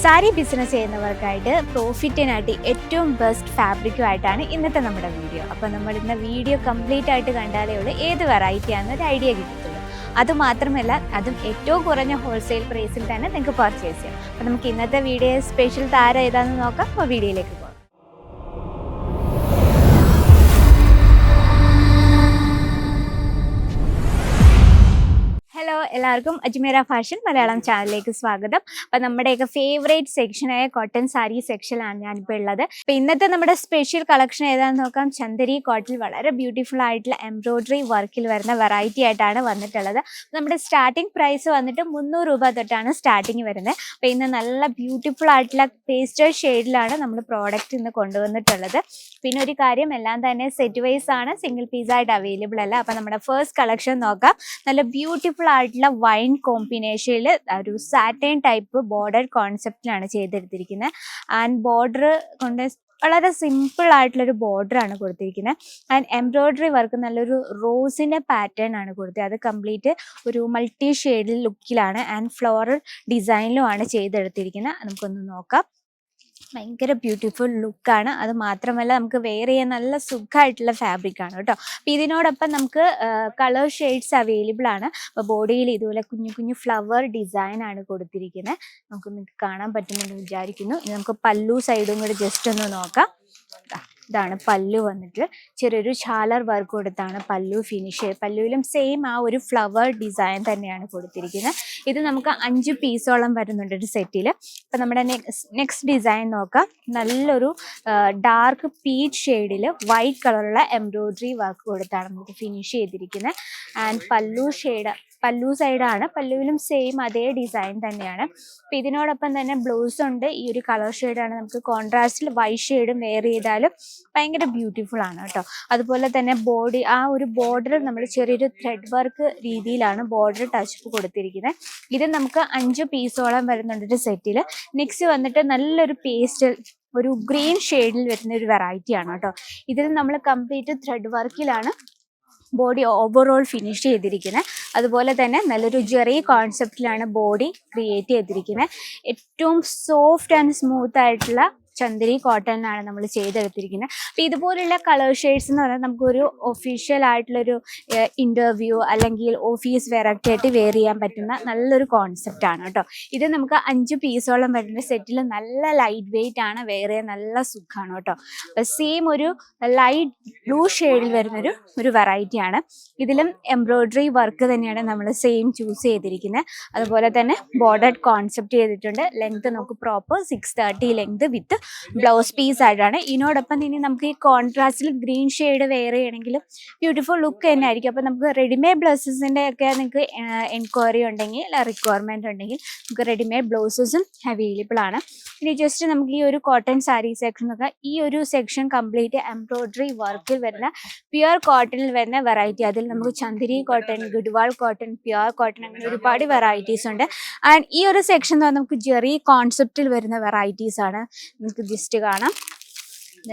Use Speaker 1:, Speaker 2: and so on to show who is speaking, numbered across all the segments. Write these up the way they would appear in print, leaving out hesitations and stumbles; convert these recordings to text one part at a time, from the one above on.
Speaker 1: Sari business ചെയ്യുന്നവർക്കായിട്ട് പ്രോഫിറ്റിനായിട്ട് ഏറ്റവും best ഫാബ്രിക്കുമായിട്ടാണ് ഇന്നത്തെ നമ്മുടെ വീഡിയോ. അപ്പോൾ നമ്മൾ ഇന്ന് വീഡിയോ കംപ്ലീറ്റ് ആയിട്ട് കണ്ടാലേ ഉള്ളൂ ഏത് വെറൈറ്റി ആണെന്നൊരു ഐഡിയ കിട്ടത്തുള്ളൂ. അതുമാത്രമല്ല, അതും ഏറ്റവും കുറഞ്ഞ ഹോൾസെയിൽ പ്രൈസിൽ തന്നെ നിങ്ങൾക്ക് പർച്ചേസ് ചെയ്യാം. അപ്പോൾ നമുക്ക് ഇന്നത്തെ വീഡിയോ സ്പെഷ്യൽ താരം ഏതാണെന്ന് നോക്കാം. അപ്പോൾ വീഡിയോയിലേക്ക് പോകാം. ഹലോ, എല്ലാവർക്കും അജ്മീറ ഫാഷൻ മലയാളം ചാനലിലേക്ക് സ്വാഗതം. അപ്പം നമ്മുടെയൊക്കെ ഫേവറേറ്റ് സെക്ഷനായ കോട്ടൺ സാരി സെക്ഷനിലാണ് ഞാനിപ്പോൾ ഉള്ളത്. അപ്പം ഇന്നത്തെ നമ്മുടെ സ്പെഷ്യൽ കളക്ഷൻ ഏതാണെന്ന് നോക്കാം. ചന്ദേരി കോട്ടൺ വളരെ ബ്യൂട്ടിഫുൾ ആയിട്ടുള്ള എംബ്രോയ്ഡറി വർക്കിൽ വരുന്ന വെറൈറ്റി ആയിട്ടാണ് വന്നിട്ടുള്ളത്. നമ്മുടെ സ്റ്റാർട്ടിംഗ് പ്രൈസ് വന്നിട്ട് 300 രൂപ തൊട്ടാണ് സ്റ്റാർട്ടിങ് വരുന്നത്. അപ്പം ഇന്ന് നല്ല ബ്യൂട്ടിഫുൾ ആയിട്ടുള്ള പേസ്റ്റൽ ഷെയ്ഡിലാണ് നമ്മൾ പ്രോഡക്റ്റ് ഇന്ന് കൊണ്ടുവന്നിട്ടുള്ളത്. പിന്നെ ഒരു കാര്യം, എല്ലാം തന്നെ സെറ്റ് വൈസ് ആണ്, സിംഗിൾ പീസായിട്ട് അവൈലബിൾ അല്ല. അപ്പം നമ്മുടെ ഫസ്റ്റ് കളക്ഷൻ നോക്കാം. നല്ല ബ്യൂട്ടിഫുൾ ആയിട്ടുള്ള വൈൻ കോമ്പിനേഷനിൽ ഒരു സാറ്റേൺ ടൈപ്പ് ബോർഡർ കോൺസെപ്റ്റിലാണ് ചെയ്തെടുത്തിരിക്കുന്നത്. ആൻഡ് ബോർഡർ കൊണ്ട് വളരെ സിമ്പിൾ ആയിട്ടുള്ളൊരു ബോർഡറാണ് കൊടുത്തിരിക്കുന്നത്. ആൻഡ് എംബ്രോയ്ഡറി വർക്ക് നല്ലൊരു റോസിൻ്റെ പാറ്റേൺ ആണ് കൊടുത്തത്. അത് കംപ്ലീറ്റ് ഒരു മൾട്ടി ഷെയ്ഡിൽ ലുക്കിലാണ് ആൻഡ് ഫ്ലോറൽ ഡിസൈനിലും ആണ് ചെയ്തെടുത്തിരിക്കുന്നത്. നമുക്കൊന്ന് നോക്കാം. ഭയങ്കര ബ്യൂട്ടിഫുൾ ലുക്കാണ്. അത് മാത്രമല്ല, നമുക്ക് വെയർ ചെയ്യാൻ നല്ല സുഖമായിട്ടുള്ള ഫാബ്രിക്കാണ് കേട്ടോ. അപ്പം ഇതിനോടൊപ്പം നമുക്ക് കളർ ഷെയ്ഡ്സ് അവൈലബിൾ ആണ്. അപ്പോൾ ബോഡിയിൽ ഇതുപോലെ കുഞ്ഞു കുഞ്ഞു ഫ്ലവർ ഡിസൈനാണ് കൊടുത്തിരിക്കുന്നത്. നിങ്ങൾക്ക് കാണാൻ പറ്റുമെന്ന് വിചാരിക്കുന്നു. ഇനി നമുക്ക് പല്ലു സൈഡും കൂടി ജസ്റ്റ് ഒന്ന് നോക്കാം. ഇതാണ് പല്ലു വന്നിട്ട് ചെറിയൊരു ഷാലർ വർക്ക് കൊടുത്താണ് പല്ലു ഫിനിഷ്. പല്ലുവിലും സെയിം ആ ഒരു ഫ്ലവർ ഡിസൈൻ തന്നെയാണ് കൊടുത്തിരിക്കുന്നത്. ഇത് നമുക്ക് 5 പീസോളം വരുന്നുണ്ട് ഒരു സെറ്റിൽ. അപ്പം നമ്മുടെ നെക്സ്റ്റ് ഡിസൈൻ നോക്കാം. നല്ലൊരു ഡാർക്ക് പീച്ച് ഷെയ്ഡിൽ വൈറ്റ് കളറുള്ള എംബ്രോയ്ഡറി വർക്ക് കൊടുത്താണ് നമുക്ക് ഫിനിഷ് ചെയ്തിരിക്കുന്നത്. ആൻഡ് പല്ലു സൈഡാണ്. പല്ലുവിലും സെയിം അതേ ഡിസൈൻ തന്നെയാണ്. അപ്പം ഇതിനോടൊപ്പം തന്നെ ബ്ലൗസ് ഉണ്ട്. ഈ ഒരു കളർ ഷെയ്ഡാണ്. നമുക്ക് കോൺട്രാസ്റ്റിൽ വൈറ്റ് ഷെയ്ഡും വെയർ ചെയ്താലും ഭയങ്കര ബ്യൂട്ടിഫുൾ ആണ് കേട്ടോ. അതുപോലെ തന്നെ ബോഡി ആ ഒരു ബോർഡർ നമ്മൾ ചെറിയൊരു ത്രെഡ് വർക്ക് രീതിയിലാണ് ബോർഡർ ടച്ചപ്പ് കൊടുത്തിരിക്കുന്നത്. ഇത് നമുക്ക് 5 പീസോളം വരുന്നുണ്ട് ഒരു സെറ്റിൽ. നെക്സ്റ്റ് വന്നിട്ട് നല്ലൊരു പേസ്റ്റൽ ഒരു ഗ്രീൻ ഷെയ്ഡിൽ വരുന്ന ഒരു വെറൈറ്റി ആണ് കേട്ടോ. ഇതിൽ നമ്മൾ കംപ്ലീറ്റ് ത്രെഡ് വർക്കിലാണ് ബോഡി ഓവറോൾ ഫിനിഷ് ചെയ്തിരിക്കുന്നത്. അതുപോലെ തന്നെ നല്ലൊരു ജെറി കോൺസെപ്റ്റിലാണ് ബോഡി ക്രിയേറ്റ് ചെയ്തിരിക്കുന്നത്. ഏറ്റവും സോഫ്റ്റ് ആൻഡ് സ്മൂത്ത് ആയിട്ടുള്ള ചന്ദേരി കോട്ടണിലാണ് നമ്മൾ ചെയ്തെടുത്തിരിക്കുന്നത്. അപ്പോൾ ഇതുപോലുള്ള കളർ ഷെയ്ഡ്സ് എന്ന് പറഞ്ഞാൽ നമുക്കൊരു ഒഫീഷ്യൽ ആയിട്ടുള്ളൊരു ഇൻ്റർവ്യൂ അല്ലെങ്കിൽ ഓഫീസ് വെറൈറ്റി ആയിട്ട് വെയർ ചെയ്യാൻ പറ്റുന്ന നല്ലൊരു കോൺസെപ്റ്റ് ആണ് കേട്ടോ. ഇത് നമുക്ക് 5 പീസോളം വരുന്ന സെറ്റിൽ നല്ല ലൈറ്റ് വെയിറ്റ് ആണ്, വെയർ ചെയ്യാൻ നല്ല സുഖമാണ് കേട്ടോ. സെയിം ഒരു ലൈറ്റ് ബ്ലൂ ഷെയ്ഡിൽ വരുന്നൊരു വെറൈറ്റിയാണ്. ഇതിലും എംബ്രോയ്ഡറി വർക്ക് തന്നെയാണ് നമ്മൾ സെയിം ചൂസ് ചെയ്തിരിക്കുന്നത്. അതുപോലെ തന്നെ ബോർഡർ കോൺസെപ്റ്റ് ചെയ്തിട്ടുണ്ട്. ലെങ്ത് നമുക്ക് proper 630 length with blouse piece ആയിട്ടാണ്. ഇതിനോടൊപ്പം ഇനി നമുക്ക് ഈ കോൺട്രാസ്റ്റിൽ ഗ്രീൻ ഷെയ്ഡ് വെയർ ചെയ്യണമെങ്കിലും ബ്യൂട്ടിഫുൾ ലുക്ക് തന്നെ ആയിരിക്കും. അപ്പോൾ നമുക്ക് റെഡിമെയ്ഡ് ബ്ലൗസസിൻ്റെ ഒക്കെ നിങ്ങൾക്ക് എൻക്വയറി ഉണ്ടെങ്കിൽ റിക്വയർമെൻറ്റ് ഉണ്ടെങ്കിൽ നമുക്ക് റെഡിമെയ്ഡ് ബ്ലൗസസും അവൈലബിൾ ആണ്. ഇനി ജസ്റ്റ് നമുക്ക് ഈ ഒരു കോട്ടൺ സാരി സെക്ഷൻ നോക്കാം. ഈ ഒരു സെക്ഷൻ കംപ്ലീറ്റ് എംബ്രോയ്ഡറി വർക്കിൽ വരുന്ന പ്യുവർ കോട്ടണിൽ വരുന്ന വെറൈറ്റി. അതിൽ നമുക്ക് Chanderi cotton, Gadwal cotton, pure cotton, അങ്ങനെ ഒരുപാട് വെറൈറ്റീസ് ഉണ്ട്. ആൻഡ് ഈ ഒരു സെക്ഷൻ എന്ന് പറഞ്ഞാൽ നമുക്ക് ജെറി കോൺസെപ്റ്റിൽ വരുന്ന വെറൈറ്റീസ് ആണ്. നമുക്ക് ജസ്റ്റ് കാണാം.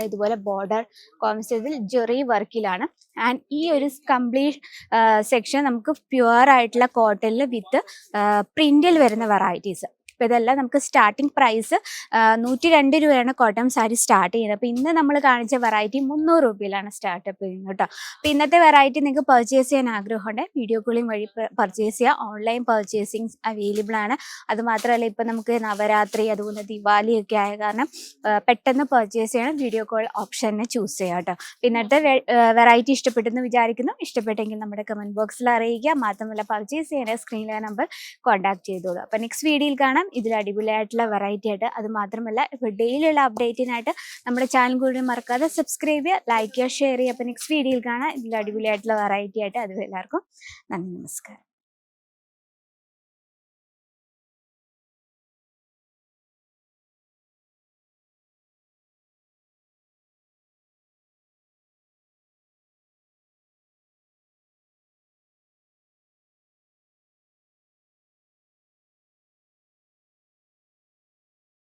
Speaker 1: ഇതുപോലെ ബോർഡർ കോൺസെപ്റ്റിൽ ജെറി വർക്കിലാണ്. ആൻഡ് ഈ ഒരു കംപ്ലീറ്റ് സെക്ഷൻ നമുക്ക് പ്യുവർ ആയിട്ടുള്ള കോട്ടണിൽ വിത്ത് പ്രിന്റിൽ വരുന്ന വെറൈറ്റീസ്. അപ്പോൾ ഇതെല്ലാം നമുക്ക് സ്റ്റാർട്ടിംഗ് പ്രൈസ് 102 രൂപയാണ് കോട്ടൺ സാരി സ്റ്റാർട്ട് ചെയ്യുന്നത്. അപ്പോൾ ഇന്ന് നമ്മൾ കാണിച്ച വെറൈറ്റി 300 രൂപയിലാണ് സ്റ്റാർട്ടപ്പ് ചെയ്യുന്നത് കേട്ടോ. അപ്പോൾ ഇന്നത്തെ വെറൈറ്റി നിങ്ങൾക്ക് പർച്ചേസ് ചെയ്യാൻ ആഗ്രഹമുണ്ട്, വീഡിയോ കോളിംഗ് വഴി പർച്ചേസ് ചെയ്യുക. ഓൺലൈൻ പർച്ചേസിങ് അവൈലബിൾ ആണ്. അതുമാത്രമല്ല, ഇപ്പോൾ നമുക്ക് നവരാത്രി അതുപോലെ ദിവാലി ഒക്കെ ആയ കാരണം പെട്ടെന്ന് പർച്ചേസ് ചെയ്യണം, വീഡിയോ കോൾ ഓപ്ഷനെ ചൂസ് ചെയ്യാം കേട്ടോ. ഇന്നത്തെ വെറൈറ്റി ഇഷ്ടപ്പെട്ടെന്ന് വിചാരിക്കുന്നു. ഇഷ്ടപ്പെട്ടെങ്കിൽ നമ്മുടെ കമൻറ്റ് ബോക്സിൽ അറിയിക്കുക. മാത്രമല്ല, പർച്ചേസ് ചെയ്യാൻ സ്ക്രീനിലെ നമ്പർ കോൺടാക്ട് ചെയ്തോളൂ. അപ്പോൾ നെക്സ്റ്റ് വീഡിയോയിൽ കാണാം ഇതിൽ അടിപൊളിയായിട്ടുള്ള വെറൈറ്റി ആയിട്ട്. അത് മാത്രമല്ല, ഇപ്പോൾ ഡെയിലിയുള്ള അപ്ഡേറ്റിനായിട്ട് നമ്മുടെ ചാനൽ കൂടി മറക്കാതെ സബ്സ്ക്രൈബ് ചെയ്യുക, ലൈക്ക് ചെയ്യുക, ഷെയർ ചെയ്യുക. അപ്പോൾ നെക്സ്റ്റ് വീഡിയോയിൽ കാണാം ഇതിൽ അടിപൊളിയായിട്ടുള്ള വെറൈറ്റി ആയിട്ട്. അതും എല്ലാവർക്കും നന്ദി, നമസ്കാരം.